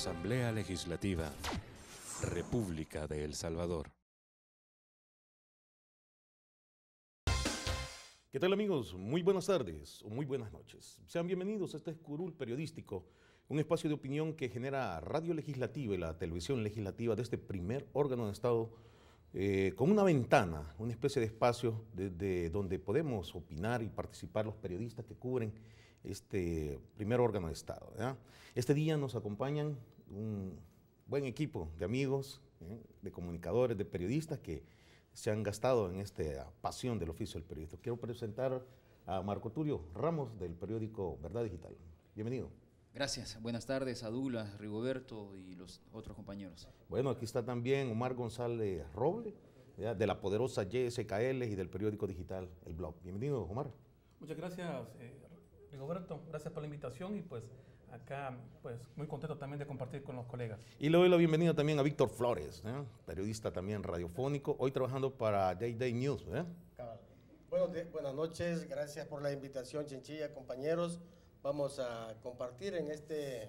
Asamblea Legislativa, República de El Salvador. ¿Qué tal, amigos? Muy buenas tardes o muy buenas noches. Sean bienvenidos a este Curul Periodístico, un espacio de opinión que genera Radio Legislativa y la televisión legislativa de este primer órgano de Estado, con una ventana, una especie de espacio desde donde podemos opinar y participar los periodistas que cubren este primer órgano de Estado, ¿verdad? Este día nos acompañan un buen equipo de amigos, de comunicadores, de periodistas que se han gastado en esta pasión del oficio del periodista. Quiero presentar a Marco Tulio Ramos del periódico Verdad Digital. Bienvenido. Gracias. Buenas tardes a Douglas, Rigoberto y los otros compañeros. Bueno, aquí está también Omar González Roble, ¿verdad?, de la poderosa YSKL y del periódico digital El Blog. Bienvenido, Omar. Muchas gracias, Rigoberto. Gracias por la invitación y pues acá pues muy contento también de compartir con los colegas. Y le doy la bienvenida también a Víctor Flores, periodista también radiofónico, hoy trabajando para Day Day News. Buenas noches, gracias por la invitación, Chinchilla, compañeros. Vamos a compartir en este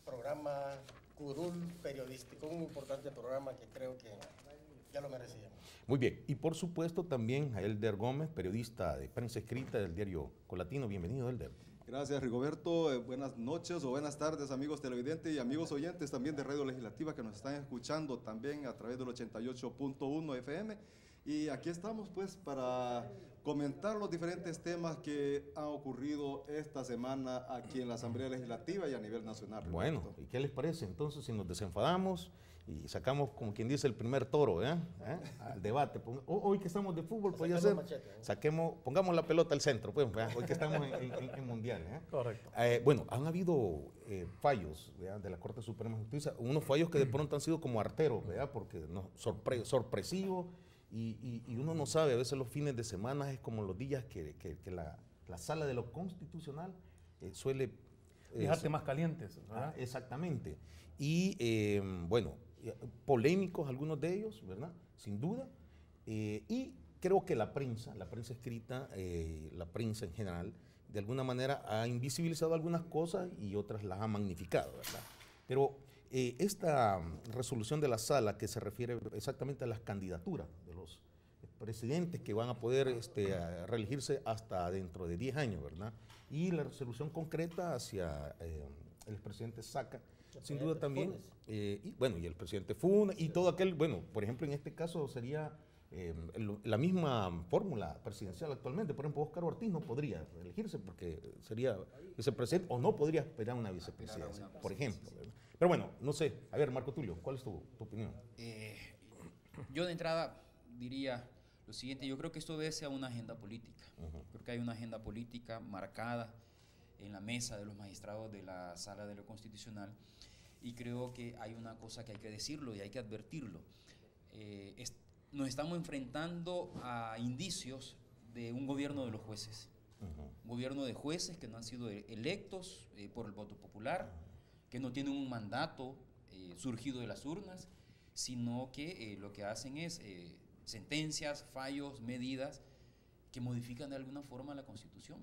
programa Curul Periodístico, un importante programa que creo que ya lo merecíamos. Muy bien, y por supuesto también a Elder Gómez, periodista de prensa escrita del diario Colatino. Bienvenido, Elder. Gracias, Rigoberto. Buenas noches o buenas tardes, amigos televidentes y amigos oyentes también de Radio Legislativa que nos están escuchando también a través del 88.1 FM. Y aquí estamos pues para comentar los diferentes temas que han ocurrido esta semana aquí en la Asamblea Legislativa y a nivel nacional. Bueno, ¿y qué les parece entonces si nos desenfadamos y sacamos, como quien dice, el primer toro, al debate? Hoy que estamos de fútbol, podría ser, pongamos la pelota al centro, pues, hoy que estamos en Mundial. Correcto. Bueno, han habido fallos de la Corte Suprema de Justicia, unos fallos que de pronto han sido como arteros, porque sorpresivos. Y uno no sabe, a veces los fines de semana es como los días que la sala de lo constitucional suele dejarte más calientes, ¿verdad? Exactamente. Y bueno, polémicos algunos de ellos, ¿verdad? Sin duda. Y creo que la prensa escrita, la prensa en general, de alguna manera ha invisibilizado algunas cosas y otras las ha magnificado, ¿verdad? Pero esta resolución de la sala que se refiere exactamente a las candidaturas de los presidentes que van a poder reelegirse hasta dentro de 10 años, ¿verdad? Y la resolución concreta hacia el expresidente Saca, sin duda también, y el presidente Funa y todo aquel, bueno, por ejemplo, en este caso sería la misma fórmula presidencial actualmente. Por ejemplo, Óscar Ortiz no podría elegirse porque sería vicepresidente o no podría esperar una vicepresidencia, por ejemplo, ¿verdad? Pero bueno, no sé. A ver, Marco Tulio, ¿cuál es tu opinión? Yo de entrada diría lo siguiente: yo creo que esto obedece a una agenda política. Creo que hay una agenda política marcada en la mesa de los magistrados de la Sala de lo Constitucional, y creo que hay una cosa que hay que decirlo y hay que advertirlo. Nos estamos enfrentando a indicios de un gobierno de los jueces, un gobierno de jueces que no han sido electos por el voto popular, que no tienen un mandato surgido de las urnas, sino que lo que hacen es sentencias, fallos, medidas que modifican de alguna forma la Constitución.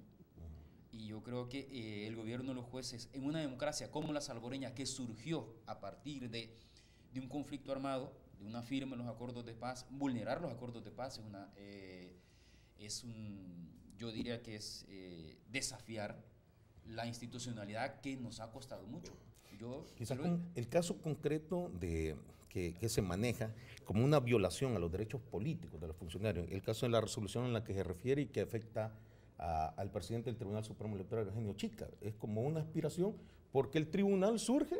Y yo creo que el gobierno de los jueces, en una democracia como la salvadoreña, que surgió a partir de un conflicto armado, de una firma en los acuerdos de paz, vulnerar los acuerdos de paz yo diría que es desafiar la institucionalidad que nos ha costado mucho. Quizás con el caso concreto que se maneja como una violación a los derechos políticos de los funcionarios, el caso de la resolución en la que se refiere y que afecta al presidente del Tribunal Supremo Electoral, Eugenio Chica, es como una aspiración porque el tribunal surge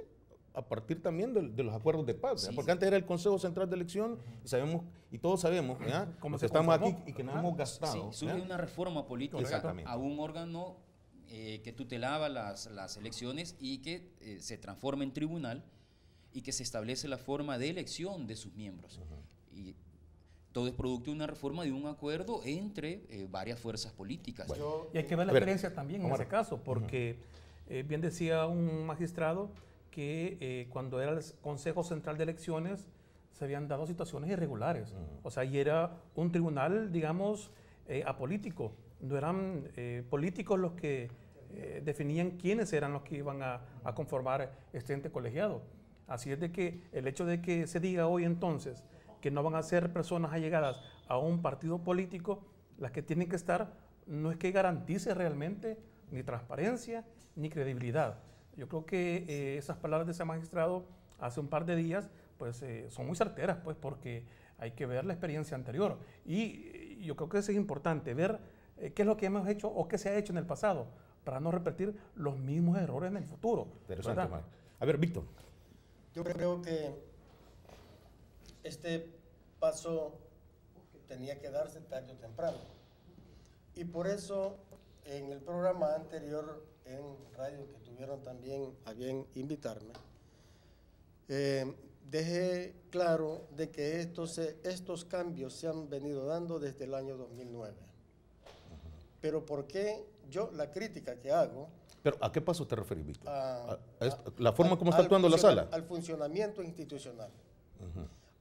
a partir también de los acuerdos de paz, porque antes era el Consejo Central de Elección y todos sabemos como que estamos aquí y que nos hemos gastado. Sí, surge una reforma política a un órgano que tutelaba las elecciones y que se transforma en tribunal y que se establece la forma de elección de sus miembros. Y todo es producto de una reforma de un acuerdo entre varias fuerzas políticas. Bueno, y hay que ver la experiencia también en ese caso, porque bien decía un magistrado que cuando era el Consejo Central de Elecciones se habían dado situaciones irregulares. O sea, y era un tribunal, digamos, apolítico. No eran políticos los que definían quiénes eran los que iban a conformar este ente colegiado. Así es de que el hecho de que se diga hoy entonces que no van a ser personas allegadas a un partido político, las que tienen que estar, no es que garantice realmente ni transparencia ni credibilidad. Yo creo que esas palabras de ese magistrado hace un par de días pues son muy certeras, pues, porque hay que ver la experiencia anterior. Y yo creo que eso es importante, ver qué es lo que hemos hecho o qué se ha hecho en el pasado, para no repetir los mismos errores en el futuro. Interesante, Mar. A ver, Víctor. Yo creo que este paso tenía que darse tarde o temprano. Y por eso, en el programa anterior en radio, que tuvieron también a bien invitarme, dejé claro de que estos cambios se han venido dando desde el año 2009. Pero ¿por qué yo la crítica que hago? ¿Pero a qué paso te referís, Víctor? ¿La forma como está actuando la sala? Al funcionamiento institucional.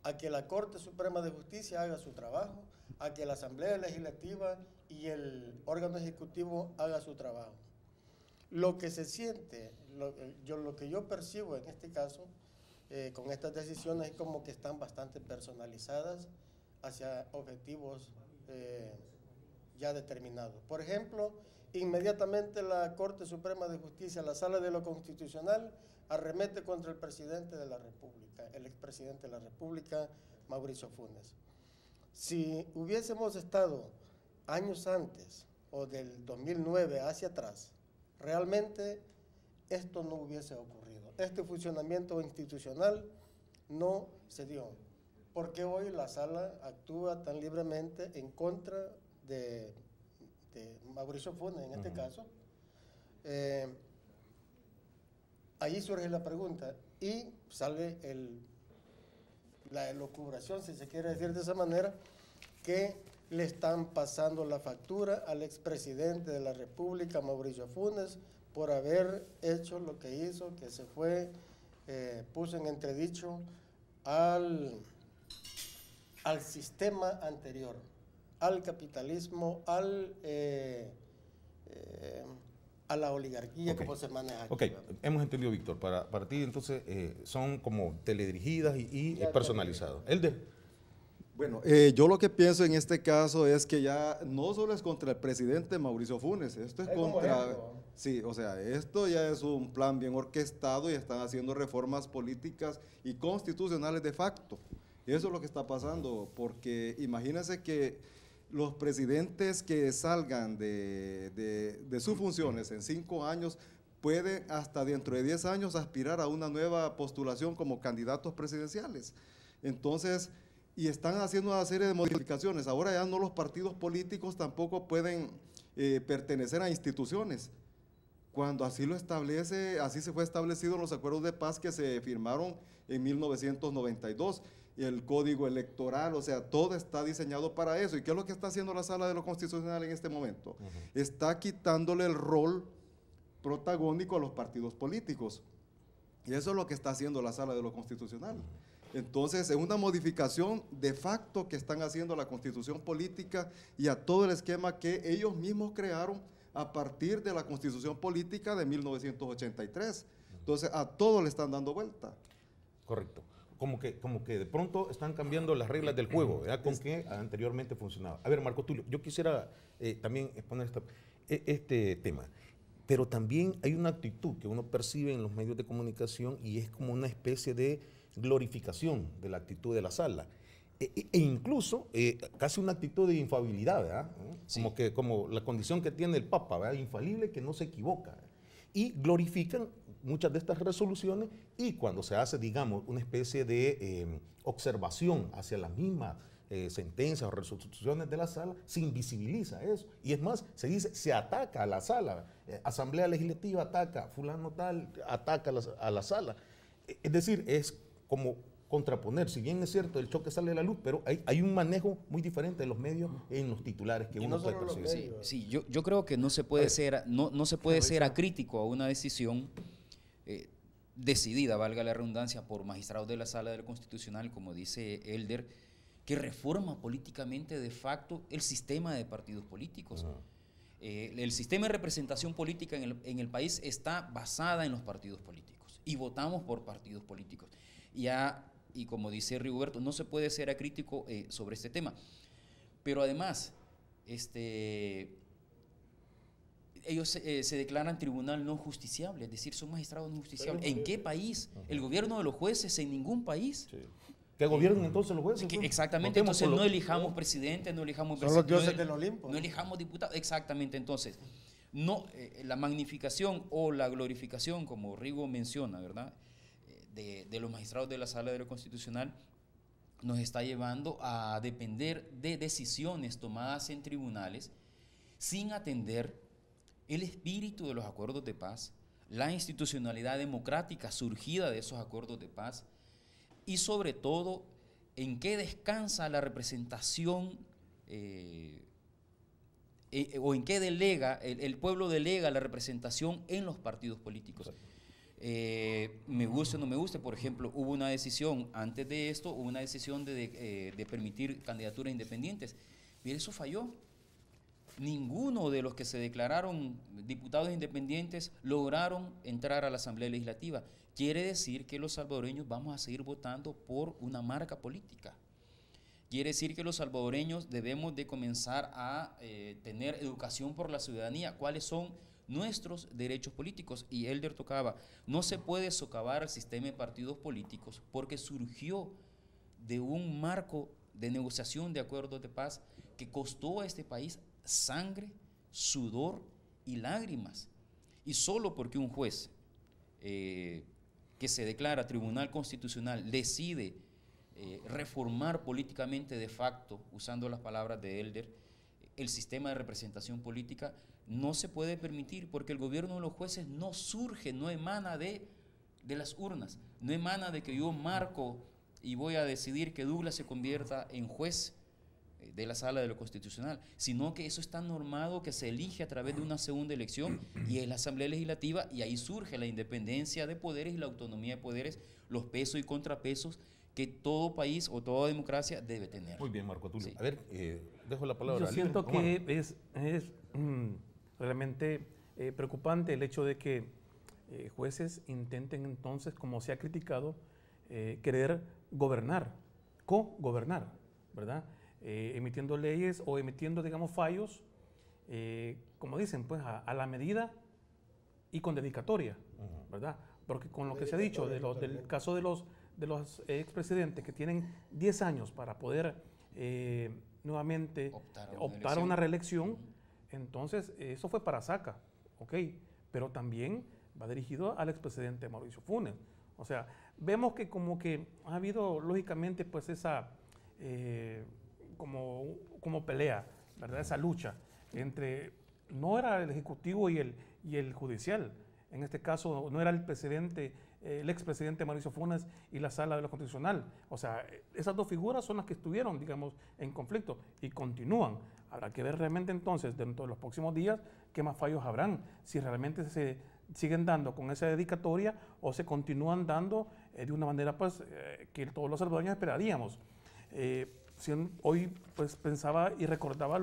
A que la Corte Suprema de Justicia haga su trabajo, a que la Asamblea Legislativa y el órgano ejecutivo haga su trabajo. Lo que se siente, lo que yo percibo en este caso, con estas decisiones, es como que están bastante personalizadas hacia objetivos ya determinados. Por ejemplo, inmediatamente la Corte Suprema de Justicia, la Sala de lo Constitucional, arremete contra el presidente de la República, el expresidente de la República, Mauricio Funes. Si hubiésemos estado años antes o del 2009 hacia atrás, realmente esto no hubiese ocurrido. Este funcionamiento institucional no se dio. Porque hoy la sala actúa tan libremente en contra de Mauricio Funes, en este caso? Ahí surge la pregunta y sale la elucubración, si se quiere decir de esa manera, que le están pasando la factura al expresidente de la República, Mauricio Funes, por haber hecho lo que hizo, que se fue, puso en entredicho al sistema anterior, al capitalismo, a la oligarquía, como se maneja aquí. Ok, hemos entendido, Víctor. Para ti, entonces, son como teledirigidas y personalizadas. Elder. Bueno, yo lo que pienso en este caso es que ya no solo es contra el presidente Mauricio Funes, esto es contra... Sí, o sea, esto ya es un plan bien orquestado y están haciendo reformas políticas y constitucionales de facto. Y eso es lo que está pasando, porque imagínense que los presidentes que salgan de sus funciones en 5 años pueden hasta dentro de 10 años aspirar a una nueva postulación como candidatos presidenciales. Entonces, y están haciendo una serie de modificaciones. Ahora ya no los partidos políticos tampoco pueden pertenecer a instituciones. Cuando así lo establece, así se fue establecido en los acuerdos de paz que se firmaron en 1992. Y el código electoral, o sea, todo está diseñado para eso. ¿Y qué es lo que está haciendo la Sala de lo Constitucional en este momento? Está quitándole el rol protagónico a los partidos políticos. Y eso es lo que está haciendo la Sala de lo Constitucional. Entonces, es una modificación de facto que están haciendo a la Constitución política y a todo el esquema que ellos mismos crearon a partir de la Constitución política de 1983. Entonces, a todo le están dando vuelta. Correcto. Como que de pronto están cambiando las reglas del juego, ¿verdad? Con que anteriormente funcionaba. A ver, Marco Tulio, yo quisiera también exponer este tema, pero también hay una actitud que uno percibe en los medios de comunicación y es como una especie de glorificación de la actitud de la sala. E incluso casi una actitud de infalibilidad, ¿verdad? Sí. Como la condición que tiene el Papa, ¿verdad? Infalible, que no se equivoca, ¿verdad? Y glorifican muchas de estas resoluciones y cuando se hace, digamos, una especie de observación hacia las mismas sentencias o resoluciones de la sala, se invisibiliza eso. Y es más, se dice, se ataca a la sala. Asamblea Legislativa ataca, fulano tal, ataca a la sala. Es decir, es como contraponer, si bien es cierto, el choque sale de la luz, pero hay un manejo muy diferente de los medios en los titulares que uno puede percibir. Sí, yo creo que no se puede ser acrítico a una decisión decidida, valga la redundancia, por magistrados de la Sala del Constitucional, como dice Elder, que reforma políticamente de facto el sistema de partidos políticos. El sistema de representación política en el país está basada en los partidos políticos y votamos por partidos políticos. Y como dice Rigoberto, no se puede ser acrítico sobre este tema. Pero además, ellos se declaran tribunal no justiciable, es decir, son magistrados no justiciables. ¿En qué país? El gobierno de los jueces en ningún país. Sí. ¿Qué gobiernan entonces los jueces? Exactamente, Votemos entonces por no elijamos presidente, no elijamos Son los dioses del Olimpo. no elijamos diputados, exactamente, entonces, no, la magnificación o la glorificación, como Rigo menciona, ¿verdad?, de los magistrados de la Sala de lo Constitucional, nos está llevando a depender de decisiones tomadas en tribunales sin atender el espíritu de los acuerdos de paz, la institucionalidad democrática surgida de esos acuerdos de paz, y sobre todo, en qué descansa la representación o en qué delega, el pueblo delega la representación en los partidos políticos. Me guste o no me guste, por ejemplo, hubo una decisión, antes de esto, hubo una decisión de permitir candidaturas independientes, pero eso falló. Ninguno de los que se declararon diputados independientes lograron entrar a la Asamblea Legislativa. Quiere decir que los salvadoreños vamos a seguir votando por una marca política. Quiere decir que los salvadoreños debemos de comenzar a tener educación por la ciudadanía. ¿Cuáles son nuestros derechos políticos? Y Elder tocaba, no se puede socavar el sistema de partidos políticos porque surgió de un marco de negociación de acuerdos de paz que costó a este país sangre, sudor y lágrimas. Y solo porque un juez que se declara Tribunal Constitucional decide reformar políticamente de facto, usando las palabras de Elder, el sistema de representación política, no se puede permitir, porque el gobierno de los jueces no surge, no emana de las urnas, no emana de que yo marco y voy a decidir que Douglas se convierta en juez de la Sala de lo Constitucional, sino que eso está normado, que se elige a través de una segunda elección y es la Asamblea Legislativa, y ahí surge la independencia de poderes y la autonomía de poderes, los pesos y contrapesos que todo país o toda democracia debe tener. Muy bien, Marco Tulio. Sí. A ver, dejo la palabra. Yo siento que es realmente preocupante el hecho de que jueces intenten entonces, como se ha criticado, querer gobernar, co-gobernar, ¿verdad? Emitiendo leyes o emitiendo, digamos, fallos, como dicen, pues a la medida y con dedicatoria, ¿verdad? Porque con lo que se ha dicho del caso de los expresidentes que tienen 10 años para poder nuevamente optar a una reelección, entonces eso fue para saca, ¿ok? Pero también va dirigido al expresidente Mauricio Funes. O sea, vemos que como que ha habido lógicamente pues esa como pelea, ¿verdad? Esa lucha entre, no era el ejecutivo y el judicial, en este caso no era el presidente, el expresidente Mauricio Funes y la Sala de lo Constitucional. O sea, esas dos figuras son las que estuvieron, digamos, en conflicto y continúan. Habrá que ver realmente entonces, dentro de los próximos días, qué más fallos habrán, si realmente se siguen dando con esa dedicatoria o se continúan dando de una manera pues, que todos los salvadoreños esperaríamos. Hoy pues pensaba y recordaba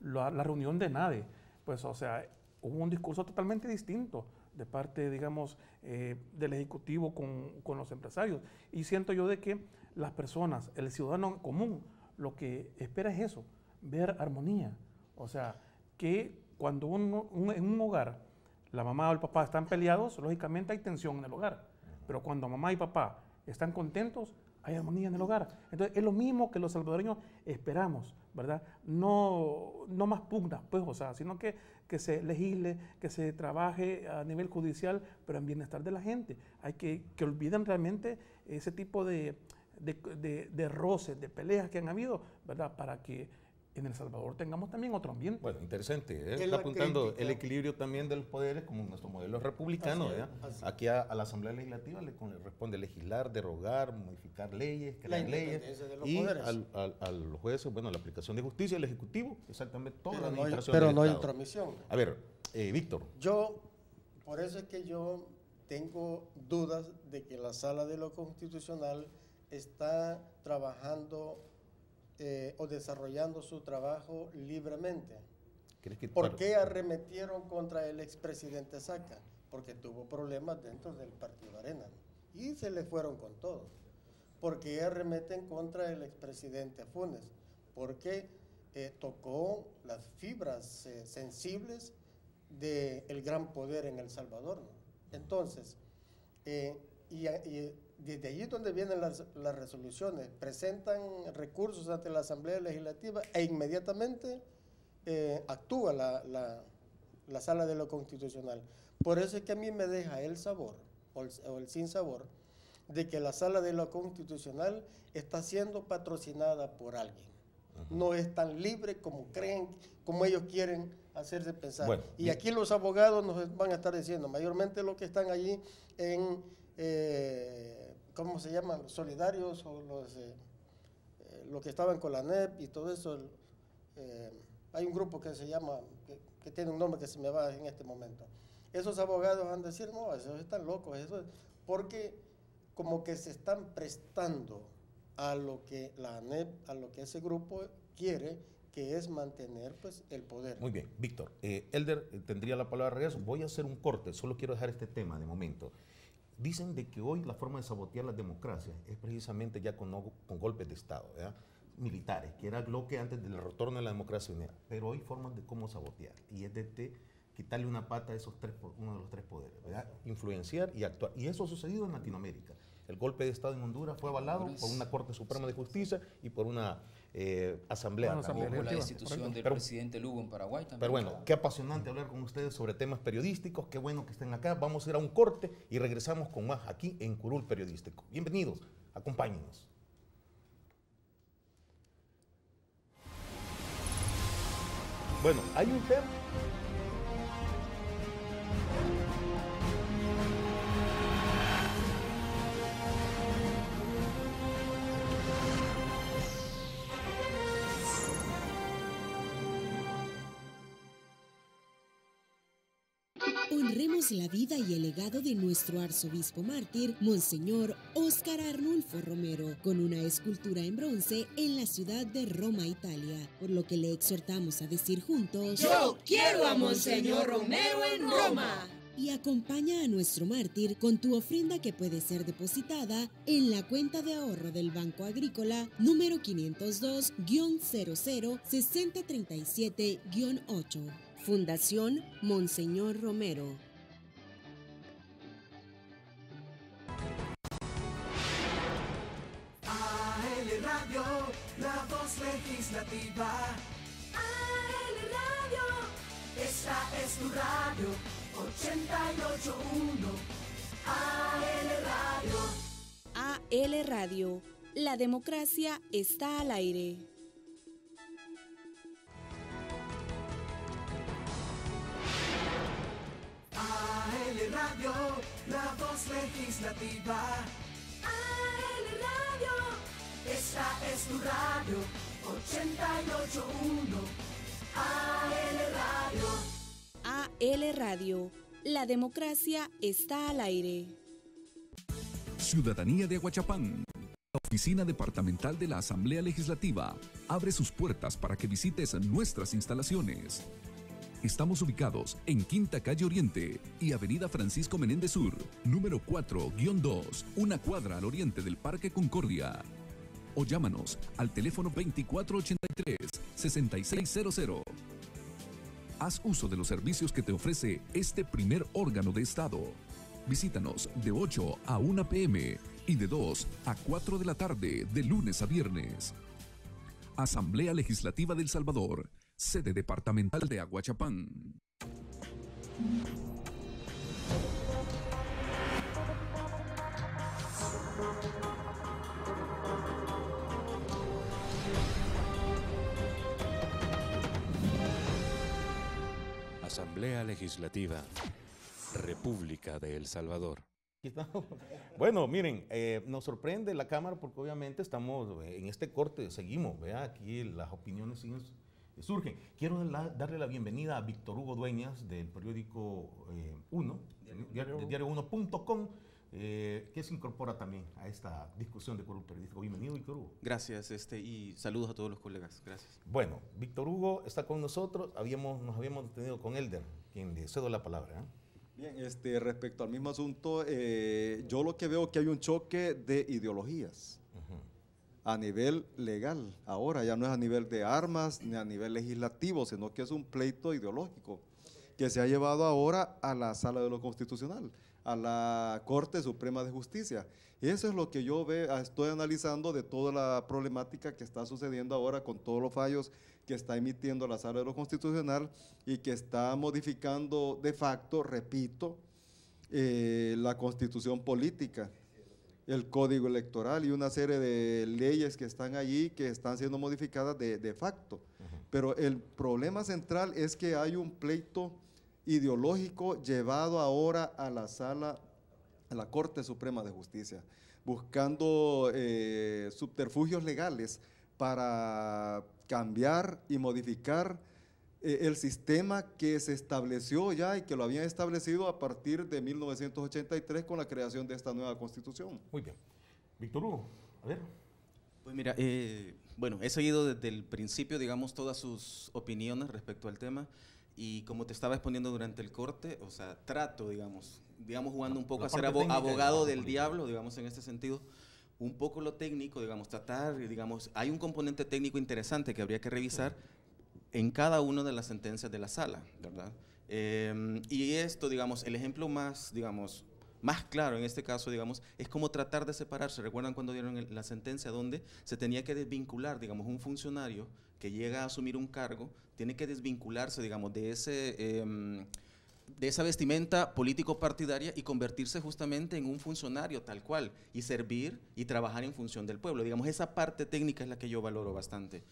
la reunión de NADE, pues o sea, hubo un discurso totalmente distinto de parte, digamos, del Ejecutivo con los empresarios. Y siento yo de que las personas, el ciudadano común, lo que espera es eso, ver armonía. O sea, que cuando en un hogar la mamá o el papá están peleados, lógicamente hay tensión en el hogar. Pero cuando mamá y papá están contentos, hay armonía en el hogar. Entonces, es lo mismo que los salvadoreños esperamos, ¿verdad? No más pugnas, pues, o sea, sino que se legisle, que se trabaje a nivel judicial, pero en bienestar de la gente. Hay que olviden realmente ese tipo de roces, de peleas que han habido, ¿verdad? Para que en El Salvador tengamos también otro ambiente. Bueno, interesante. Está apuntando el equilibrio también de los poderes, como nuestro modelo republicano. Aquí a la Asamblea Legislativa le corresponde legislar, derogar, modificar leyes, crear leyes. Y a los jueces, bueno, la aplicación de justicia, el Ejecutivo, exactamente toda la administración. Pero no hay intromisión. A ver, Víctor. Por eso es que yo tengo dudas de que la Sala de lo Constitucional está trabajando o desarrollando su trabajo libremente. ¿Por qué arremetieron contra el expresidente Saca? Porque tuvo problemas dentro del partido Arena, ¿no? Y se le fueron con todo. ¿Por qué arremeten contra el expresidente Funes? Porque tocó las fibras sensibles del gran poder en El Salvador, ¿no? Entonces, y desde allí es donde vienen las resoluciones, presentan recursos ante la Asamblea Legislativa e inmediatamente actúa la Sala de lo Constitucional. Por eso es que a mí me deja el sabor o el sinsabor de que la Sala de lo Constitucional está siendo patrocinada por alguien. No es tan libre como creen, como ellos quieren hacerse pensar. Bueno, y aquí los abogados nos van a estar diciendo, mayormente los que están allí en, ¿cómo se llaman? Los solidarios o los que estaban con la NEP y todo eso. Hay un grupo que se llama, que tiene un nombre que se me va en este momento. Esos abogados van a decir, no, esos están locos, eso es porque como que se están prestando a lo que la ANEP, a lo que ese grupo quiere, que es mantener pues el poder. Muy bien, Víctor. Elder tendría la palabra de regreso. Voy a hacer un corte, solo quiero dejar este tema de momento. Dicen de que hoy la forma de sabotear las democracias es precisamente ya con golpes de Estado, ¿verdad? Militares, que era lo que antes del retorno de la democracia unida. Pero hoy formas de cómo sabotear, y es de quitarle una pata a uno de los tres poderes, ¿verdad? Influenciar y actuar. Y eso ha sucedido en Latinoamérica. El golpe de Estado en Honduras fue avalado por una Corte Suprema de Justicia y por una asamblea. Por la destitución del presidente Lugo en Paraguay también. Pero bueno, qué apasionante hablar con ustedes sobre temas periodísticos. Qué bueno que estén acá. Vamos a ir a un corte y regresamos con más aquí en Curul Periodístico. Bienvenidos, acompáñenos. Bueno, hay un tema. Honremos la vida y el legado de nuestro arzobispo mártir, Monseñor Óscar Arnulfo Romero, con una escultura en bronce en la ciudad de Roma, Italia, por lo que le exhortamos a decir juntos: ¡Yo quiero a Monseñor Romero en Roma! Y acompaña a nuestro mártir con tu ofrenda que puede ser depositada en la cuenta de ahorro del Banco Agrícola número 502-006037-8. Fundación Monseñor Romero. AL Radio, la voz legislativa. AL Radio, esta es tu radio, 88.1. AL Radio. AL Radio, la democracia está al aire. AL Radio, la voz legislativa. AL Radio, esta es tu radio, 88.1. AL Radio. AL Radio, la democracia está al aire. Ciudadanía de Aguachapán. La Oficina Departamental de la Asamblea Legislativa abre sus puertas para que visites nuestras instalaciones. Estamos ubicados en Quinta Calle Oriente y Avenida Francisco Menéndez Sur, número 4-2, una cuadra al oriente del Parque Concordia. O llámanos al teléfono 2483-6600. Haz uso de los servicios que te ofrece este primer órgano de Estado. Visítanos de 8 a 1 p.m. y de 2 a 4 de la tarde, de lunes a viernes. Asamblea Legislativa del Salvador, sede departamental de Aguachapán. Asamblea Legislativa, República de El Salvador. Bueno, miren, nos sorprende la Cámara porque obviamente estamos en este corte, seguimos, ¿vea? Aquí las opiniones surgen. Quiero darle la bienvenida a Víctor Hugo Dueñas del periódico 1, diario1.com, ¿qué se incorpora también a esta discusión de quórum periodístico? Bienvenido, Víctor Hugo. Gracias, y saludos a todos los colegas. Gracias. Bueno, Víctor Hugo está con nosotros. Nos habíamos detenido con Elder, quien le cedo la palabra. Bien, respecto al mismo asunto, yo lo que veo que hay un choque de ideologías a nivel legal. Ahora ya no es a nivel de armas ni a nivel legislativo, sino que es un pleito ideológico que se ha llevado ahora a la Sala de lo Constitucional, a la Corte Suprema de Justicia. Eso es lo que yo estoy analizando de toda la problemática que está sucediendo ahora con todos los fallos que está emitiendo la Sala de lo Constitucional y que está modificando de facto, repito, la Constitución política, el Código Electoral y una serie de leyes que están allí que están siendo modificadas de facto. Pero el problema central es que hay un pleito ideológico llevado ahora a la Sala, a la Corte Suprema de Justicia, buscando subterfugios legales para cambiar y modificar el sistema que se estableció ya y que lo habían establecido a partir de 1983 con la creación de esta nueva Constitución. Muy bien. Víctor Hugo, a ver. Pues mira, bueno, he seguido desde el principio, digamos, todas sus opiniones respecto al tema y como te estaba exponiendo durante el corte, o sea, trato, digamos jugando un poco a ser abogado del diablo, digamos, en este sentido, un poco lo técnico, digamos, tratar, digamos, hay un componente técnico interesante que habría que revisar en cada una de las sentencias de la sala, ¿verdad? Y esto, digamos, el ejemplo más, digamos, más claro en este caso, digamos, es como tratar de separarse. ¿Recuerdan cuando dieron la sentencia donde se tenía que desvincular, digamos, un funcionario que llega a asumir un cargo, tiene que desvincularse, digamos, de esa vestimenta político-partidaria y convertirse justamente en un funcionario tal cual y servir y trabajar en función del pueblo? Digamos, esa parte técnica es la que yo valoro bastante.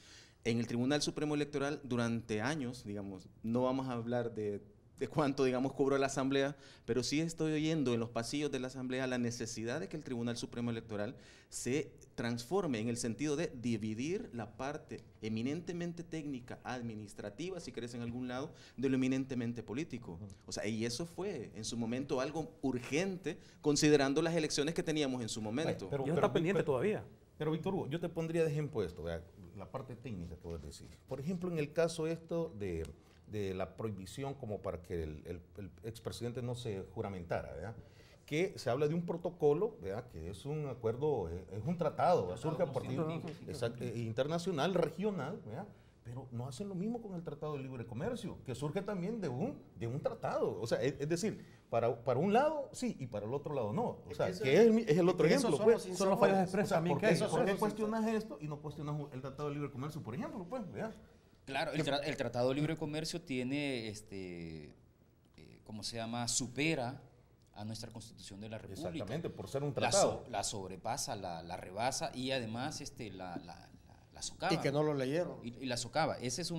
En el Tribunal Supremo Electoral, durante años, digamos, no vamos a hablar de cuánto, digamos, cobró la Asamblea, pero sí estoy oyendo en los pasillos de la Asamblea la necesidad de que el Tribunal Supremo Electoral se transforme en el sentido de dividir la parte eminentemente técnica, administrativa, si querés en algún lado, de lo eminentemente político. O sea, y eso fue en su momento algo urgente, considerando las elecciones que teníamos en su momento. Pero está pendiente todavía. Pero Víctor Hugo, yo te pondría de ejemplo esto, ¿verdad? La parte técnica que vos decís. Por ejemplo, en el caso de la prohibición como para que el expresidente no se juramentara, ¿verdad? Que se habla de un protocolo, ¿verdad? Que es un acuerdo, es un tratado, surge a partir internacional, regional, ¿verdad? Pero no hacen lo mismo con el Tratado de Libre Comercio, que surge también de un tratado. O sea, es decir, para un lado sí y para el otro lado no. O sea, que es el otro ejemplo. Son los fallos expresos también. ¿Por qué cuestionas esto y no cuestionas el Tratado de Libre Comercio, por ejemplo? Pues, ¿verdad? Claro, el Tratado de Libre Comercio tiene, ¿cómo se llama? Supera a nuestra Constitución de la República. Exactamente, por ser un tratado. La sobrepasa, la rebasa y además la socava. Y que no lo leyeron. Y la socava. Ese es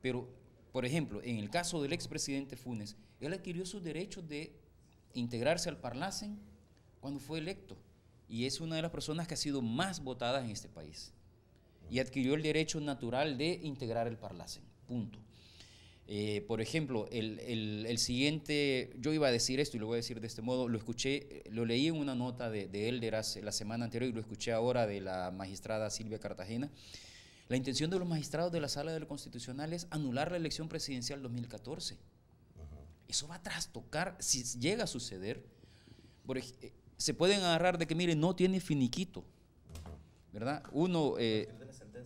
pero, por ejemplo, en el caso del expresidente Funes, él adquirió sus derechos de integrarse al Parlacen cuando fue electo. Y es una de las personas que ha sido más votadas en este país. Y adquirió el derecho natural de integrar el Parlacen, punto. Por ejemplo, el siguiente, yo iba a decir esto y lo voy a decir de este modo, lo leí en una nota de Elder la semana anterior y lo escuché ahora de la magistrada Silvia Cartagena. La intención de los magistrados de la Sala de lo Constitucional es anular la elección presidencial 2014. Eso va a trastocar, si llega a suceder, se pueden agarrar de que, mire, no tiene finiquito, ¿verdad?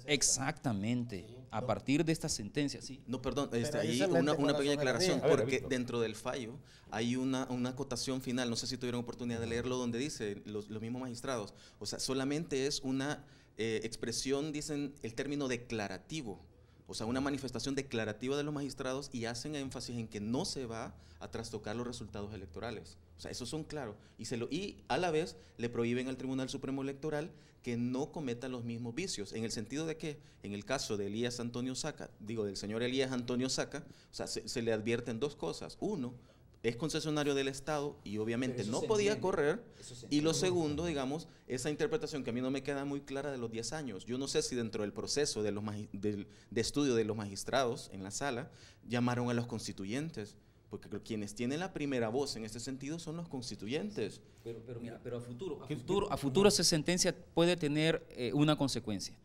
Exactamente, a partir de esta sentencia, sí. No, perdón, ahí una pequeña aclaración, porque dentro del fallo hay una acotación final, no sé si tuvieron oportunidad de leerlo, donde dice, los mismos magistrados, o sea, solamente es una expresión, dicen el término declarativo, o sea, una manifestación declarativa de los magistrados y hacen énfasis en que no se va a trastocar los resultados electorales. O sea, esos son claros. Y a la vez le prohíben al Tribunal Supremo Electoral que no cometa los mismos vicios, en el sentido de que, en el caso de del señor Elías Antonio Saca, o sea, se le advierten dos cosas. Uno, es concesionario del Estado y obviamente no podía correr. Y lo segundo, digamos, esa interpretación que a mí no me queda muy clara de los 10 años. Yo no sé si dentro del proceso de estudio de los magistrados en la sala llamaron a los constituyentes. porque quienes tienen la primera voz en este sentido son los constituyentes. Pero a futuro esa sentencia puede tener una consecuencia.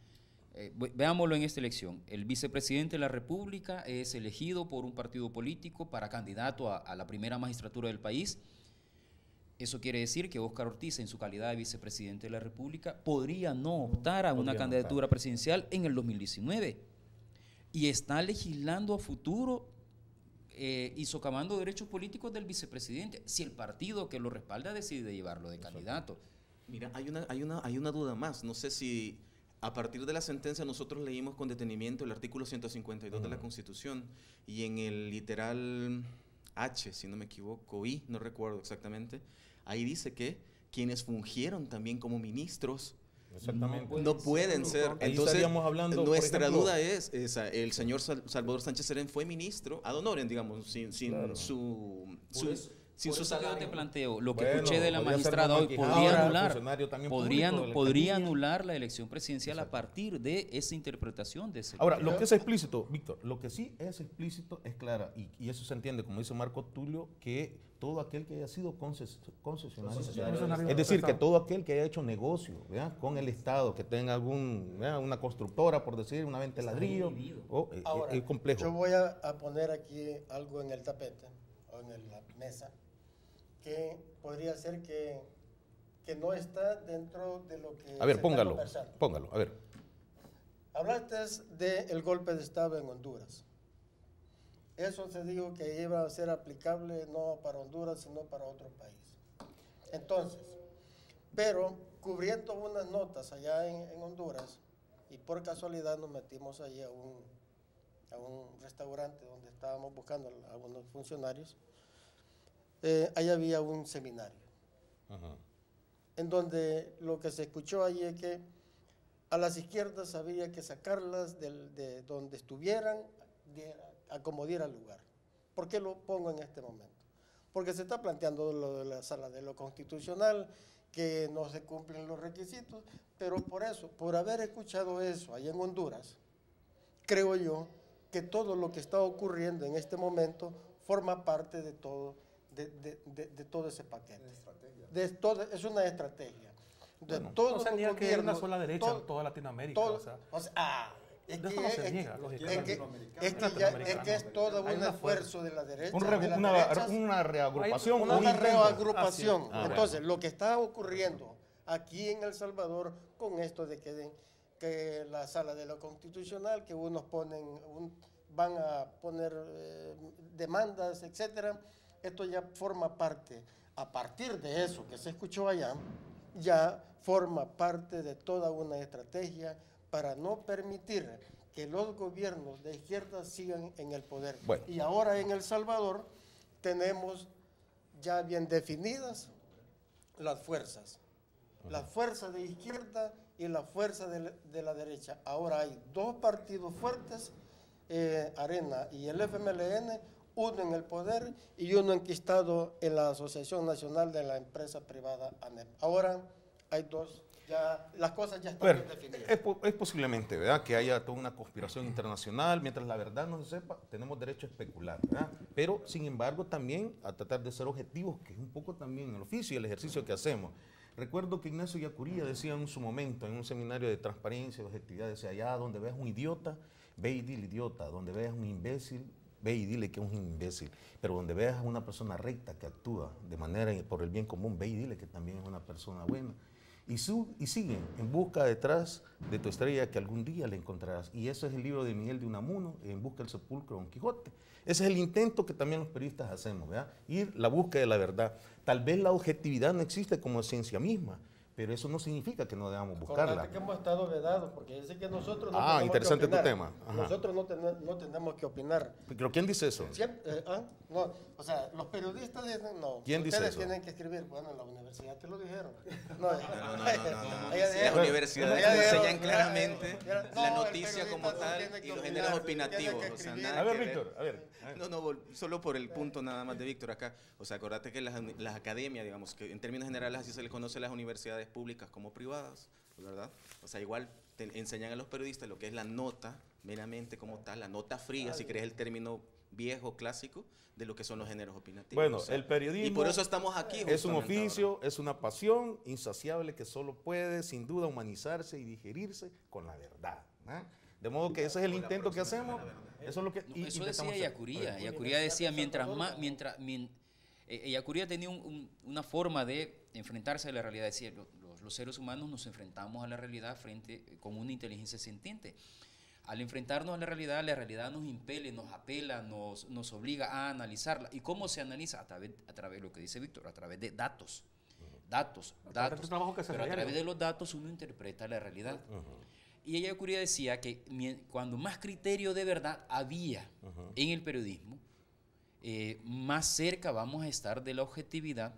Veámoslo en esta elección. El vicepresidente de la República es elegido por un partido político para candidato a la primera magistratura del país. Eso quiere decir que Óscar Ortiz, en su calidad de vicepresidente de la República, podría no optar a una candidatura presidencial en el 2019. Y está legislando a futuro y socavando derechos políticos del vicepresidente, si el partido que lo respalda decide llevarlo de candidato. Mira, hay una duda más. No sé si a partir de la sentencia nosotros leímos con detenimiento el artículo 152 de la Constitución, y en el literal H, si no me equivoco, I, no recuerdo exactamente, ahí dice que quienes fungieron también como ministros no pueden ser. Entonces, hablando, nuestra duda es esa. El señor Salvador Sánchez Serén fue ministro ad honorem, digamos, sin su salario. Te planteo, lo que escuché de la magistrada hoy, podría anular la elección presidencial. Exacto. A partir de esa interpretación de ese. Ahora, lo que es explícito, Víctor, lo que sí es explícito es clara, y eso se entiende, como dice Marco Tulio, que todo aquel que haya sido concesionario, es decir, que todo aquel que haya hecho negocio, ¿verdad?, con el Estado, que tenga una constructora, por decir, una venta de ladrillo, ahora, es complejo. Yo voy a poner aquí algo en el tapete, o en la mesa, que podría ser que no está dentro de lo que... A ver, póngalo, a ver. Hablaste del golpe de Estado en Honduras. Eso se dijo que iba a ser aplicable no para Honduras, sino para otro país. Entonces, pero cubriendo unas notas allá en Honduras, y por casualidad nos metimos allí a un restaurante donde estábamos buscando a algunos funcionarios, ahí había un seminario. Ajá. En donde lo que se escuchó allí es que a las izquierdas había que sacarlas de donde estuvieran, a como diera lugar. ¿Por qué lo pongo en este momento? Porque se está planteando lo de la sala de lo constitucional, que no se cumplen los requisitos, pero por haber escuchado eso allá en Honduras, creo yo que todo lo que está ocurriendo en este momento forma parte de todo, de todo ese paquete. Es una estrategia. De bueno, todo no se niega que hay una sola derecha en toda Latinoamérica. Es que es todo un esfuerzo de la derecha. Una reagrupación. Una reagrupación. Entonces, lo que está ocurriendo aquí en El Salvador con esto de que la sala de lo constitucional, que unos van a poner demandas, etcétera, esto ya forma parte, a partir de eso que se escuchó allá, ya forma parte de toda una estrategia para no permitir que los gobiernos de izquierda sigan en el poder. Bueno. Y ahora en El Salvador tenemos ya bien definidas las fuerzas. La fuerza de izquierda y la fuerza de la derecha. Ahora hay dos partidos fuertes, Arena y el FMLN, uno en el poder y uno enquistado en la Asociación Nacional de la Empresa Privada, ANEP. Ahora hay dos. Ya, las cosas ya están bien definidas. Es posiblemente, ¿verdad?, que haya toda una conspiración internacional. Mientras la verdad no se sepa, tenemos derecho a especular, ¿verdad? Pero, sin embargo, también a tratar de ser objetivos, que es un poco también el oficio y el ejercicio que hacemos. Recuerdo que Ignacio Yacuría decía en su momento, en un seminario de transparencia, de objetividad, decía, allá donde veas un idiota, ve y dile idiota. Donde veas un imbécil, ve y dile que es un imbécil. Pero donde veas a una persona recta que actúa de manera por el bien común, ve y dile que también es una persona buena. Y siguen en busca detrás de tu estrella que algún día la encontrarás. Y ese es el libro de de Unamuno, En busca del sepulcro de Don Quijote. Ese es el intento que también los periodistas hacemos, ¿verdad? Ir la búsqueda de la verdad. Tal vez la objetividad no existe como ciencia misma, pero eso no significa que no debamos buscarla. Acordate que hemos estado vedados, porque dice que nosotros no tenemos interesante que opinar. Tu tema. Ajá. Nosotros no tenemos que opinar. ¿Pero quién dice eso? No, o sea, los periodistas dicen no. ¿Quién dice eso? Ustedes tienen que escribir. Bueno, en la universidad te lo dijeron. No. Las universidades enseñan claramente la noticia como tal y los géneros opinativos. O sea, nada a ver, Víctor, a ver. No, solo por el punto nada más de Víctor acá. O sea, acordate que las academias, digamos, que en términos generales así se les conoce a las universidades universidades públicas como privadas, ¿verdad? O sea, igual enseñan a los periodistas lo que es la nota, meramente como tal, la nota fría, si querés el término viejo, clásico, de lo que son los géneros opinativos. Bueno, o sea, el periodismo... Y por eso estamos aquí. Es un oficio, es una pasión insaciable que solo puede, sin duda, humanizarse y digerirse con la verdad, ¿eh? De modo que ese es el intento que hacemos. Eso es lo que... No, eso decía Ellacuría. Ellacuría decía, Ellacuría tenía una forma de enfrentarse a la realidad. Decía, los seres humanos nos enfrentamos a la realidad con una inteligencia sintiente. Al enfrentarnos a la realidad nos impele, nos apela, nos obliga a analizarla. ¿Y cómo se analiza? A través de lo que dice Víctor, a través de datos. Datos. Pero a través de los datos uno interpreta la realidad. Y Ellacuría decía que cuando más criterio de verdad había en el periodismo, más cerca vamos a estar de la objetividad,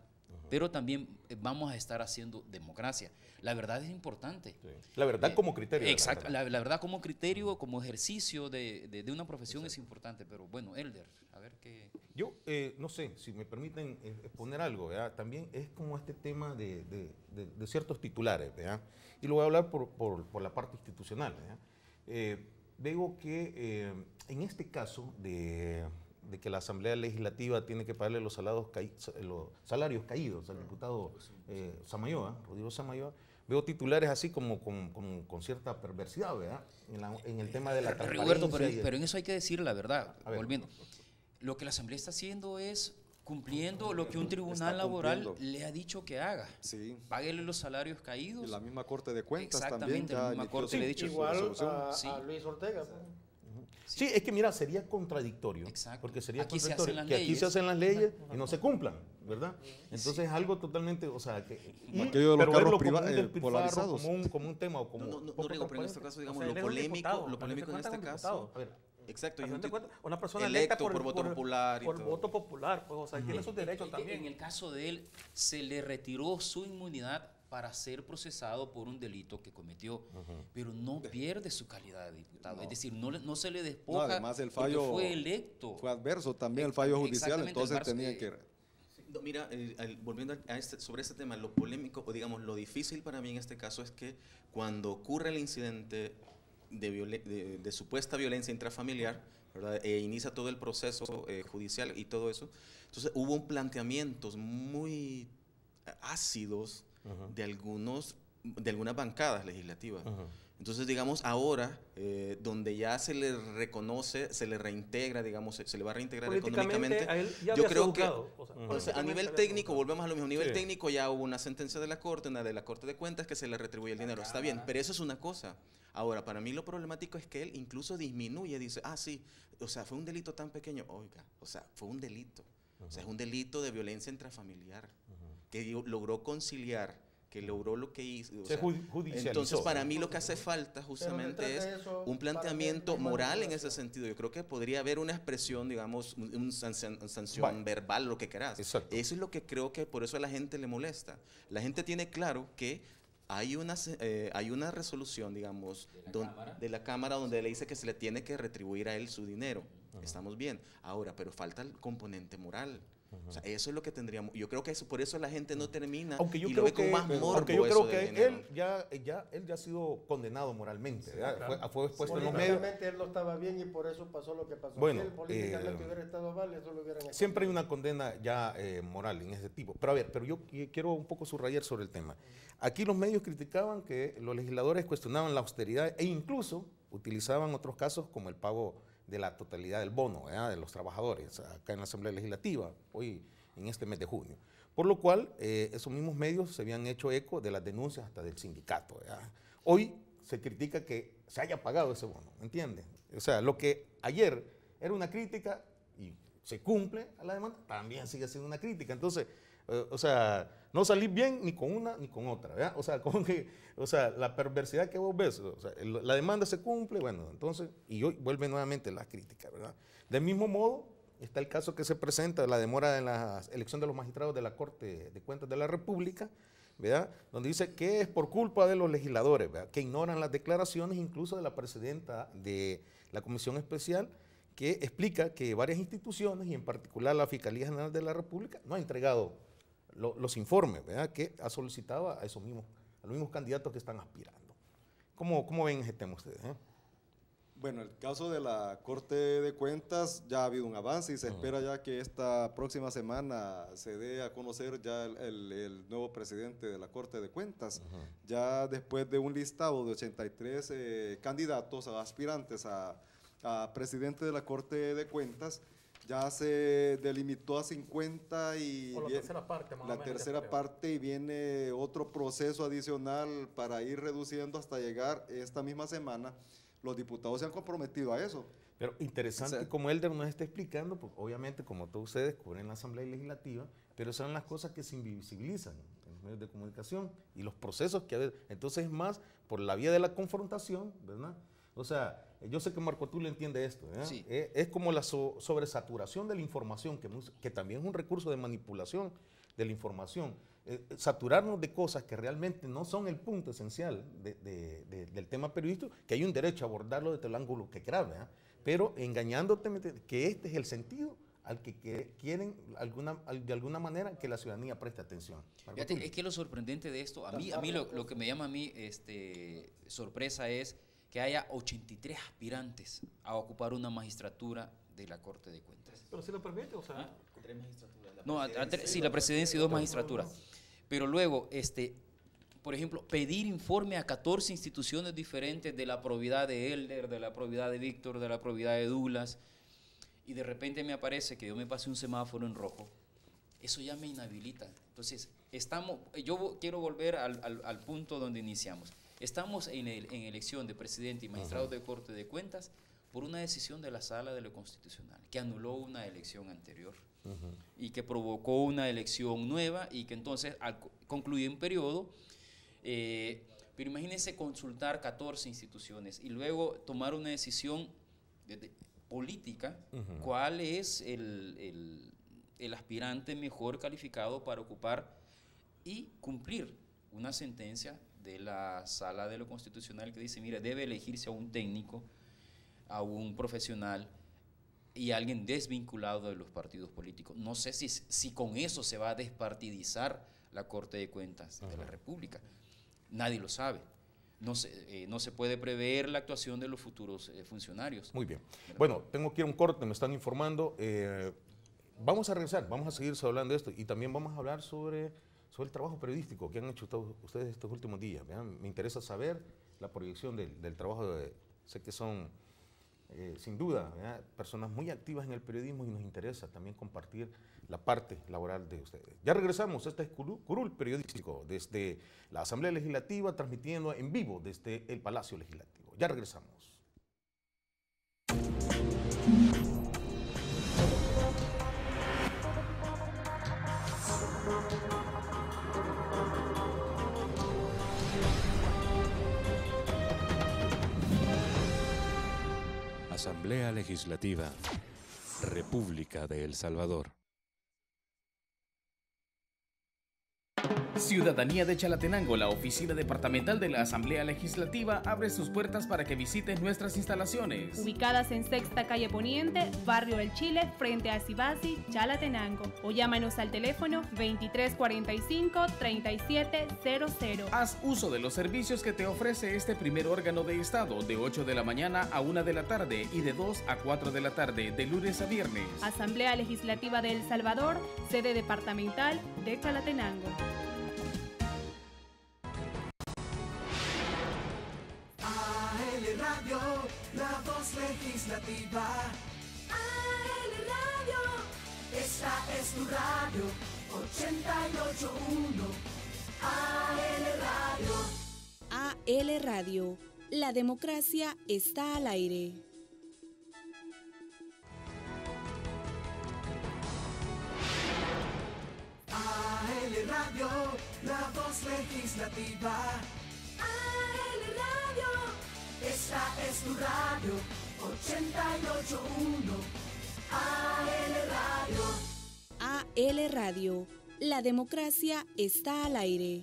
pero también vamos a estar haciendo democracia. La verdad es importante. Sí. La verdad como criterio. Exacto, la verdad como criterio, como ejercicio de una profesión es importante, pero bueno, Elder, a ver qué... Yo no sé, si me permiten exponer algo, ¿verdad? También es como este tema de ciertos titulares, ¿verdad? Y lo voy a hablar por la parte institucional, ¿verdad? Veo que en este caso de que la Asamblea Legislativa tiene que pagarle los salarios caídos al diputado Samayoa, Rodrigo Samayoa, veo titulares así como con cierta perversidad, ¿verdad? En el tema de la transparencia. Roberto, pero en eso hay que decir la verdad, volviendo. Lo que la Asamblea está haciendo es cumpliendo lo que un tribunal laboral le ha dicho que haga. Sí. Páguele los salarios caídos. Y la misma Corte de Cuentas exactamente, también. La misma Corte le ha dicho. Igual a Luis Ortega. Sí, es que mira, sería contradictorio. Exacto. Porque sería aquí contradictorio que aquí se hacen las leyes y no se cumplan, ¿verdad? Entonces es algo totalmente, o sea, que... Aquello de los carros polarizados. Como un tema o como... No, pero en nuestro caso, digamos, lo polémico en este caso... Exacto, y una persona electa por voto popular. Por voto popular, pues, o sea, tiene sus derechos también. En el caso de él, se le retiró su inmunidad para ser procesado por un delito que cometió, pero no pierde su calidad de diputado. Es decir, no se le despoja además el fallo porque fue electo. Fue adverso también el fallo judicial, entonces tenían que... No, mira, volviendo sobre este tema, lo polémico, o digamos, lo difícil para mí en este caso es que cuando ocurre el incidente de supuesta violencia intrafamiliar, ¿verdad? Inicia todo el proceso judicial y todo eso, entonces hubo planteamientos muy ácidos de algunas bancadas legislativas. Entonces, digamos, ahora, donde ya se le reconoce, se le reintegra, digamos, se le va a reintegrar económicamente, yo creo que a nivel técnico, volvemos a lo mismo, a nivel técnico ya hubo una sentencia de la Corte, una de la Corte de Cuentas que se le retribuye el dinero, está bien, pero eso es una cosa. Ahora, para mí lo problemático es que él incluso disminuye, dice, sí, o sea, fue un delito tan pequeño, oiga, o sea, fue un delito, o sea, es un delito de violencia intrafamiliar, que logró conciliar, que logró lo que hizo. Entonces, para mí lo que hace falta justamente es un planteamiento moral en ese sentido. Yo creo que podría haber una expresión, digamos, una sanción verbal, lo que querás. Exacto. Eso es lo que creo que por eso a la gente le molesta. La gente tiene claro que hay una resolución, digamos, de la Cámara donde le dice que se le tiene que retribuir a él su dinero. Estamos bien. Ahora, pero falta el componente moral. O sea, eso es lo que tendríamos. Yo creo que por eso la gente no termina y lo ve con más morbo. Aunque yo creo que él ya ha sido condenado moralmente. Sí, claro. Fue expuesto en los medios. Él no estaba bien y por eso pasó lo que pasó. Bueno, si él políticamente hubiera estado mal, eso lo hubieran hecho. Siempre hay una condena ya moral en ese tipo. Pero yo quiero un poco subrayar sobre el tema. Aquí los medios criticaban que los legisladores cuestionaban la austeridad e incluso utilizaban otros casos como el pago de la totalidad del bono, ¿verdad?, de los trabajadores acá en la Asamblea Legislativa, hoy en este mes de junio. Por lo cual, esos mismos medios se habían hecho eco de las denuncias hasta del sindicato, ¿verdad? Hoy se critica que se haya pagado ese bono, ¿me entienden? O sea, lo que ayer era una crítica y se cumple a la demanda, también sigue siendo una crítica. Entonces, o sea, no salir bien ni con una ni con otra, ¿verdad? O sea, como que, la perversidad que vos ves, o sea, la demanda se cumple, bueno, entonces, y hoy vuelve nuevamente la crítica, ¿verdad? Del mismo modo, está el caso que se presenta, la demora en la elección de los magistrados de la Corte de Cuentas de la República, ¿verdad? Donde dice que es por culpa de los legisladores, ¿verdad?, que ignoran las declaraciones incluso de la presidenta de la Comisión Especial, que explica que varias instituciones, y en particular la Fiscalía General de la República, no ha entregado los informes, ¿verdad?, que ha solicitado a esos mismos candidatos que están aspirando. ¿Cómo ven ese tema ustedes? Bueno, el caso de la Corte de Cuentas ya ha habido un avance y se espera ya que esta próxima semana se dé a conocer ya el nuevo presidente de la Corte de Cuentas. Ya después de un listado de 83 candidatos aspirantes a presidente de la Corte de Cuentas, ya se delimitó a 50 y la tercera parte, más o menos, tercera parte, y viene otro proceso adicional para ir reduciendo hasta llegar esta misma semana. Los diputados se han comprometido a eso. Pero interesante, como Elder nos está explicando, pues obviamente como todos ustedes cubren la Asamblea Legislativa, pero son las cosas que se invisibilizan en los medios de comunicación y los procesos que hay. Entonces es más por la vía de la confrontación, ¿verdad? O sea, yo sé que Marco Tulio entiende esto, ¿verdad? Sí. Es como la sobresaturación de la información, que también es un recurso de manipulación de la información. Saturarnos de cosas que realmente no son el punto esencial del tema periodístico, que hay un derecho a abordarlo desde el ángulo que quieras, ¿verdad? Pero engañándote que este es el sentido al que quieren de alguna manera que la ciudadanía preste atención. Fíjate, es que lo sorprendente de esto, a mí lo que me llama a mí sorpresa es que haya 83 aspirantes a ocupar una magistratura de la Corte de Cuentas. Pero si lo permite, o sea... Tres magistraturas. Sí, la presidencia y 2 magistraturas. Pero luego, por ejemplo, pedir informe a 14 instituciones diferentes de la probidad de Elder, de la probidad de Víctor, de la probidad de Douglas, y de repente me aparece que yo me pasé un semáforo en rojo, eso ya me inhabilita. Entonces, yo quiero volver al punto donde iniciamos. Estamos en elección de presidente y magistrados de Corte de Cuentas por una decisión de la Sala de lo Constitucional, que anuló una elección anterior y que provocó una elección nueva y que entonces concluye un periodo. Pero imagínense consultar 14 instituciones y luego tomar una decisión política, cuál es el aspirante mejor calificado para ocupar y cumplir una sentencia de la Sala de lo Constitucional que dice, mira, debe elegirse a un técnico, a un profesional y a alguien desvinculado de los partidos políticos. No sé si con eso se va a despartidizar la Corte de Cuentas de la República. Nadie lo sabe. No se puede prever la actuación de los futuros funcionarios. Muy bien. Bueno, tengo que ir a un corte, me están informando. Vamos a regresar, vamos a seguir hablando de esto y también vamos a hablar sobre el trabajo periodístico que han hecho ustedes estos últimos días. ¿Vean? Me interesa saber la proyección del trabajo. Sé que son, sin duda, ¿verdad?, personas muy activas en el periodismo y nos interesa también compartir la parte laboral de ustedes. Ya regresamos, este es Curul Periodístico, desde la Asamblea Legislativa, transmitiendo en vivo desde el Palacio Legislativo. Ya regresamos. Asamblea Legislativa, República de El Salvador. Ciudadanía de Chalatenango, la oficina departamental de la Asamblea Legislativa abre sus puertas para que visites nuestras instalaciones. Ubicadas en Sexta Calle Poniente, Barrio El Chile, frente a Sibasi, Chalatenango. O llámanos al teléfono 2345-3700. Haz uso de los servicios que te ofrece este primer órgano de Estado, de 8 de la mañana a 1 de la tarde y de 2 a 4 de la tarde, de lunes a viernes. Asamblea Legislativa de El Salvador, sede departamental de Chalatenango. Radio, la voz legislativa. AL Radio, esta es tu radio. 88.1 AL Radio. AL Radio, la democracia está al aire. AL Radio, la voz legislativa. AL Radio, esta es tu radio, 88.1 AL Radio. AL Radio, la democracia está al aire.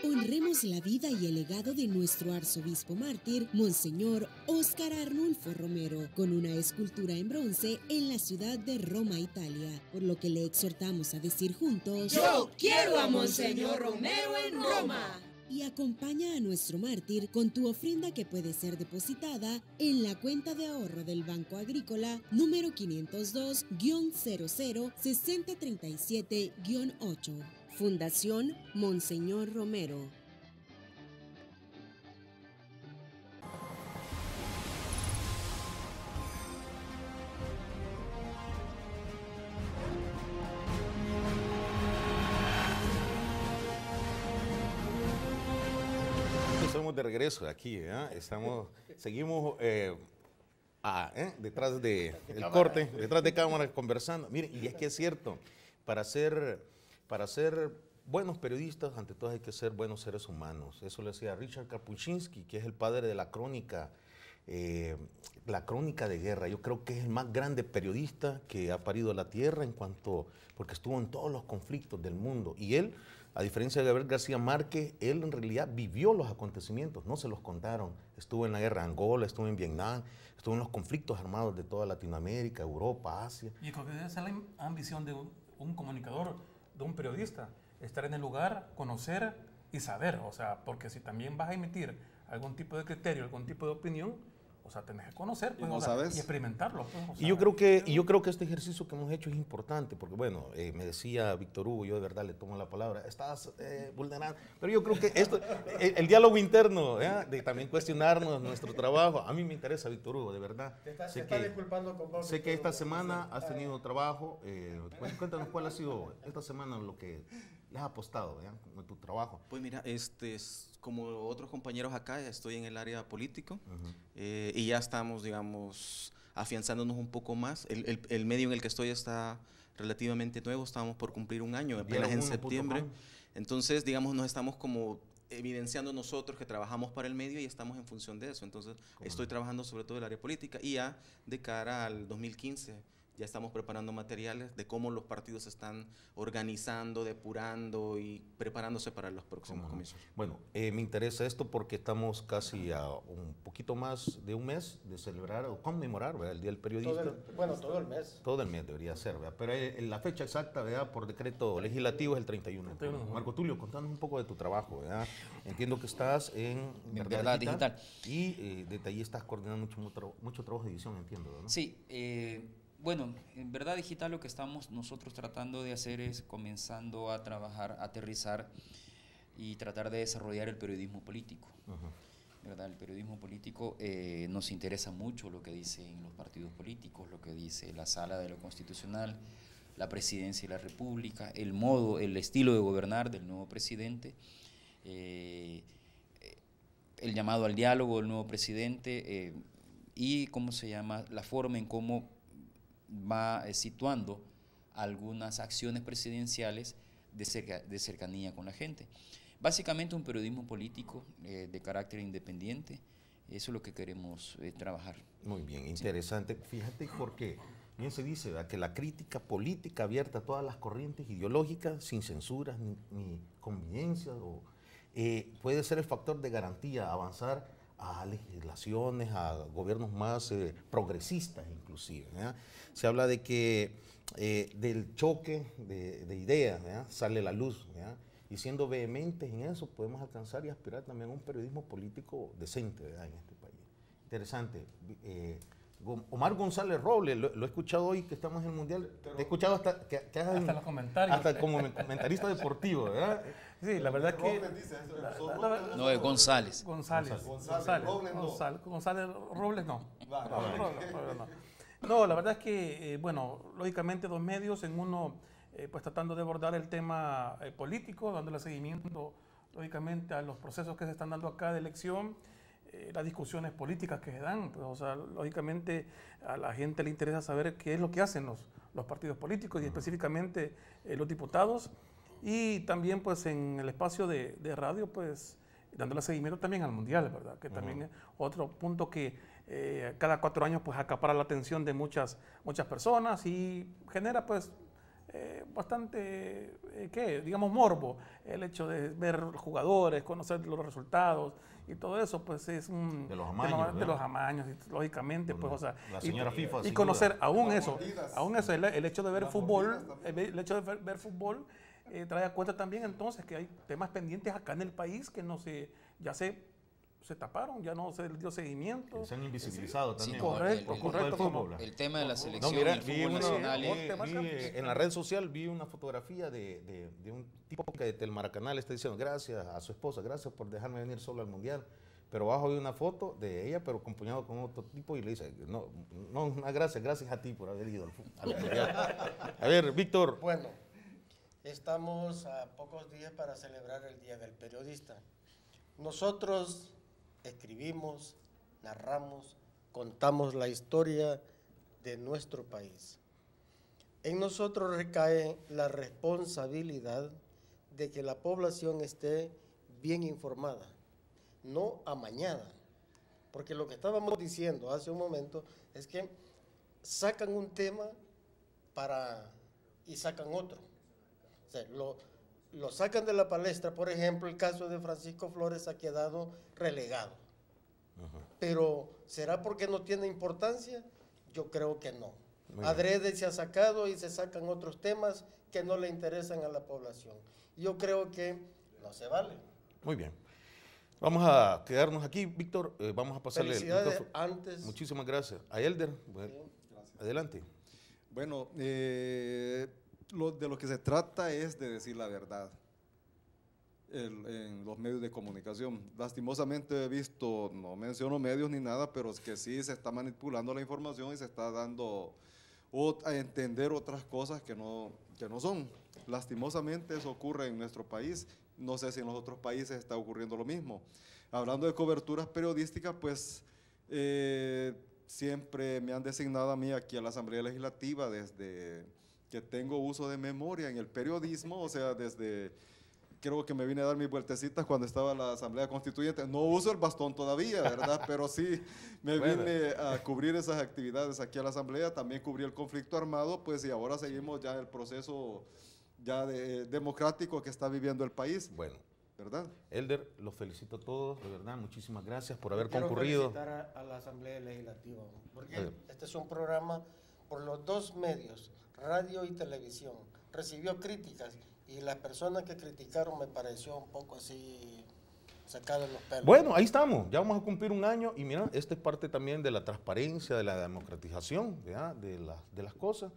Honremos la vida y el legado de nuestro arzobispo mártir, Monseñor Óscar Arnulfo Romero, con una escultura en bronce en la ciudad de Roma, Italia, por lo que le exhortamos a decir juntos: ¡Yo quiero a Monseñor Romero en Roma! Y acompaña a nuestro mártir con tu ofrenda, que puede ser depositada en la cuenta de ahorro del Banco Agrícola número 502-006037-8. Fundación Monseñor Romero. Estamos de regreso aquí, seguimos detrás del corte, detrás de cámara conversando. Miren, y es que es cierto, para ser buenos periodistas, ante todo hay que ser buenos seres humanos. Eso lo decía Richard Kapuscinski, que es el padre de la crónica de guerra. Yo creo que es el más grande periodista que ha parido la tierra porque estuvo en todos los conflictos del mundo. Y él, a diferencia de Gabriel García Márquez, él en realidad vivió los acontecimientos, no se los contaron. Estuvo en la guerra de Angola, estuvo en Vietnam, estuvo en los conflictos armados de toda Latinoamérica, Europa, Asia. Y creo que esa es la ambición de un comunicador, de un periodista, estar en el lugar, conocer y saber. O sea, porque si también vas a emitir algún tipo de criterio, algún tipo de opinión, o sea, tenés que conocer, pues, y experimentarlo. Pues, o sea, y yo creo que este ejercicio que hemos hecho es importante, porque bueno, me decía Víctor Hugo, yo de verdad le tomo la palabra, estás vulnerando, pero yo creo que esto, el diálogo interno, de también cuestionarnos nuestro trabajo, a mí me interesa, Víctor Hugo, de verdad. Sé que esta semana has tenido trabajo, cuéntanos cuál ha sido esta semana lo que les ha apostado, con tu trabajo. Pues mira, como otros compañeros acá, estoy en el área político, y ya estamos, digamos, afianzándonos un poco más. El medio en el que estoy está relativamente nuevo, estamos por cumplir un año, apenas en septiembre. Entonces, digamos, nos estamos como evidenciando nosotros que trabajamos para el medio y estamos en función de eso. Entonces, estoy trabajando sobre todo en el área política, y ya de cara al 2015 ya estamos preparando materiales de cómo los partidos se están organizando, depurando y preparándose para los próximos comicios. Bueno, me interesa esto porque estamos casi a un poquito más de un mes de celebrar o conmemorar, ¿verdad?, el Día del Periodista. Todo el mes. Todo el mes debería ser, ¿verdad? Pero la fecha exacta, ¿verdad?, por decreto legislativo es el 31. Marco Tulio, contanos un poco de tu trabajo, ¿verdad? Entiendo que estás en Verdad Digital. Y desde ahí estás coordinando mucho trabajo de edición, entiendo, ¿no? Sí, bueno, en Verdad Digital lo que estamos nosotros tratando de hacer es comenzando a trabajar, aterrizar y tratar de desarrollar el periodismo político. ¿Verdad? El periodismo político nos interesa mucho lo que dicen los partidos políticos, lo que dice la Sala de lo Constitucional, la Presidencia de la República, el modo, el estilo de gobernar del nuevo presidente, el llamado al diálogo del nuevo presidente y la forma en cómo va situando algunas acciones presidenciales de cercanía con la gente. Básicamente un periodismo político de carácter independiente, eso es lo que queremos trabajar. Muy bien, interesante. Sí. Fíjate, porque bien se dice, ¿verdad?, que la crítica política abierta a todas las corrientes ideológicas, sin censuras ni conveniencias, puede ser el factor de garantía, avanzar a legislaciones, a gobiernos más progresistas inclusive, ¿verdad? Se habla de que del choque de ideas, ¿verdad?, sale la luz, ¿verdad?, y siendo vehementes en eso podemos alcanzar y aspirar también a un periodismo político decente, ¿verdad?, en este país. Interesante. Omar González Robles, lo he escuchado hoy que estamos en el Mundial, te he escuchado hasta los comentarios. Hasta como comentarista deportivo, ¿verdad? Sí, la verdad es que... No, es González. González Robles no. No, la verdad es que, bueno, lógicamente dos medios, en uno pues tratando de abordar el tema político, dándole seguimiento lógicamente a los procesos que se están dando acá de elección, las discusiones políticas que se dan, pues, o sea, lógicamente a la gente le interesa saber qué es lo que hacen los partidos políticos y específicamente los diputados, y también pues en el espacio de radio pues dándole seguimiento también al Mundial, ¿verdad? Que también es otro punto que cada 4 años pues acapara la atención de muchas personas y genera pues bastante, digamos, morbo. El hecho de ver jugadores, conocer los resultados y todo eso, pues es un... De los amaños. De los amaños, lógicamente, pues, o sea... La señora FIFA, y conocer aún eso, el hecho de ver fútbol, el hecho de ver fútbol, trae a cuenta también entonces que hay temas pendientes acá en el país que ya se taparon, ya no se dio seguimiento. Se han invisibilizado también. Sí, correcto. El tema de la selección, el fútbol nacional. En la red social vi una fotografía de un tipo que del Maracaná le está diciendo gracias a su esposa, gracias por dejarme venir solo al Mundial. Pero abajo hay una foto de ella, pero acompañado con otro tipo y le dice, no, gracias a ti por haber ido al Mundial. A ver, Víctor. Bueno, estamos a pocos días para celebrar el Día del Periodista. Nosotros escribimos, narramos, contamos la historia de nuestro país. En nosotros recae la responsabilidad de que la población esté bien informada, no amañada. Porque lo que estábamos diciendo hace un momento es que sacan un tema y sacan otro. O sea, lo sacan de la palestra. Por ejemplo, el caso de Francisco Flores ha quedado relegado. Pero ¿será porque no tiene importancia? Yo creo que no. Adrede se ha sacado y se sacan otros temas que no le interesan a la población. Yo creo que no se vale. Muy bien. Vamos a quedarnos aquí, Víctor. Vamos a pasarle el micrófono. Antes. Muchísimas gracias. A Elder, bueno, adelante. Bueno, de lo que se trata es de decir la verdad en los medios de comunicación. Lastimosamente he visto, no menciono medios ni nada, pero es que sí se está manipulando la información y se está dando a entender otras cosas que no son. Lastimosamente eso ocurre en nuestro país. No sé si en los otros países está ocurriendo lo mismo. Hablando de coberturas periodísticas, pues siempre me han designado a mí aquí a la Asamblea Legislativa desde que tengo uso de memoria en el periodismo, o sea, creo que me vine a dar mis vueltecitas cuando estaba en la Asamblea Constituyente. No uso el bastón todavía, ¿verdad? Pero sí me vine a cubrir esas actividades aquí a la Asamblea. También cubrí el conflicto armado, pues, y ahora seguimos ya el proceso ya democrático que está viviendo el país. Bueno, ¿verdad? Elder, los felicito a todos, de verdad, muchísimas gracias por haber concurrido. Quiero felicitar a la Asamblea Legislativa, porque este es un programa por los dos medios, radio y televisión. Recibió críticas y las personas que criticaron me pareció un poco así sacado de los pelos. Bueno, ahí estamos, ya vamos a cumplir un año y mira, esta es parte también de la transparencia, de la democratización, ¿verdad? de las cosas.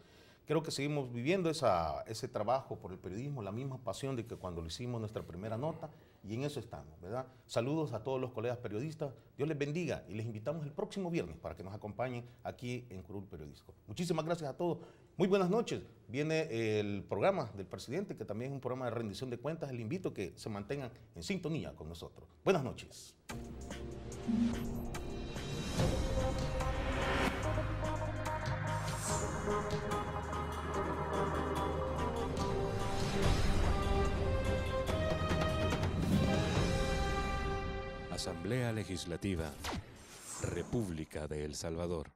Creo que seguimos viviendo ese trabajo por el periodismo, la misma pasión de que cuando lo hicimos nuestra primera nota, y en eso estamos, ¿verdad? Saludos a todos los colegas periodistas, Dios les bendiga y les invitamos el próximo viernes para que nos acompañen aquí en Curul Periodístico. Muchísimas gracias a todos, muy buenas noches. Viene el programa del presidente, que también es un programa de rendición de cuentas, les invito a que se mantengan en sintonía con nosotros. Buenas noches. Asamblea Legislativa, República de El Salvador.